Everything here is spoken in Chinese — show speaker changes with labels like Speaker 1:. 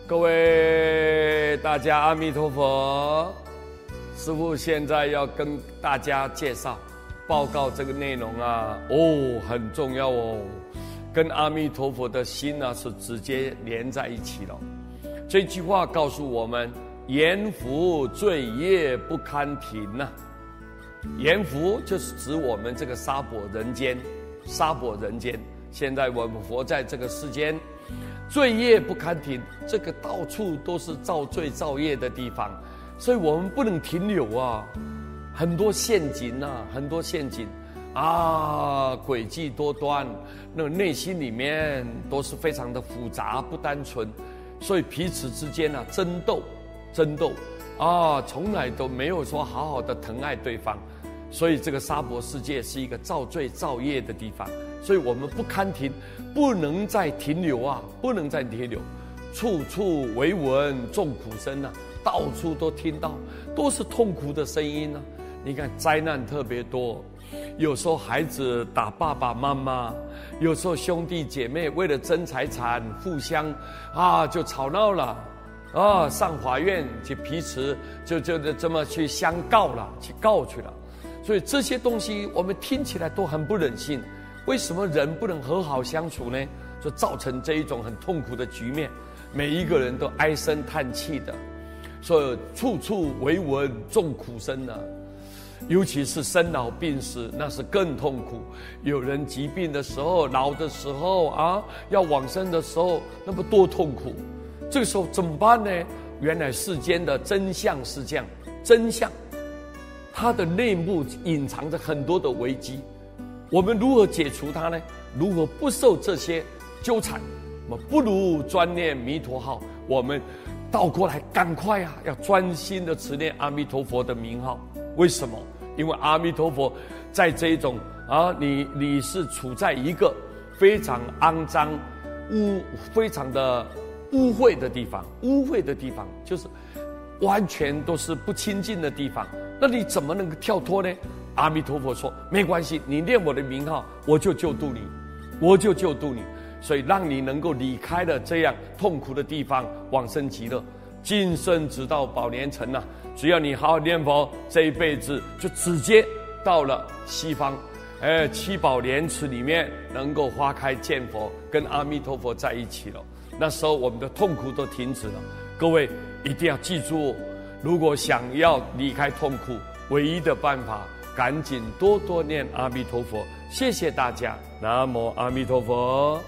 Speaker 1: 各位大家阿弥陀佛，师父现在要跟大家介绍报告这个内容啊，很重要哦，跟阿弥陀佛的心啊是直接连在一起了。这句话告诉我们，阎浮罪业不堪停啊。阎浮就是指我们这个娑婆人间，娑婆人间。现在我们活在这个世间，罪业不堪停，这个到处都是造罪造业的地方，所以我们不能停留啊，很多陷阱啊，很多陷阱啊，诡计多端，那个内心里面都是非常的复杂不单纯，所以彼此之间啊争斗啊，从来都没有说好好的疼爱对方，所以这个娑婆世界是一个造罪造业的地方，所以我们不堪停，不能再停留啊，不能再停留，处处为闻众苦声啊，到处都听到，都是痛苦的声音啊。你看灾难特别多，有时候孩子打爸爸妈妈，有时候兄弟姐妹为了争财产互相就吵闹了上法院去彼此就这么去相告了，去告去了。所以这些东西我们听起来都很不忍心，为什么人不能和好相处呢？就造成这一种很痛苦的局面，每一个人都唉声叹气的，所以处处为闻众苦声啊。尤其是生老病死，那是更痛苦。有人疾病的时候，老的时候要往生的时候，那么多痛苦。这个时候怎么办呢？原来世间的真相是这样，真相它的内幕隐藏着很多的危机，我们如何解除它呢？如何不受这些纠缠？我们不如专念弥陀号，我们倒过来赶快要专心的持念阿弥陀佛的名号。为什么？因为阿弥陀佛在这一种你是处在一个非常肮脏非常的污秽的地方，污秽的地方就是完全都是不清净的地方，那你怎么能够跳脱呢？阿弥陀佛说没关系，你念我的名号，我就救度你，我就救度你，所以让你能够离开了这样痛苦的地方，往生极乐，今生直到宝莲城啊！只要你好好念佛，这一辈子就直接到了西方，七宝莲池里面能够花开见佛，跟阿弥陀佛在一起了。那时候我们的痛苦都停止了。各位一定要记住，如果想要离开痛苦，唯一的办法，赶紧多多念阿弥陀佛。谢谢大家，南无阿弥陀佛。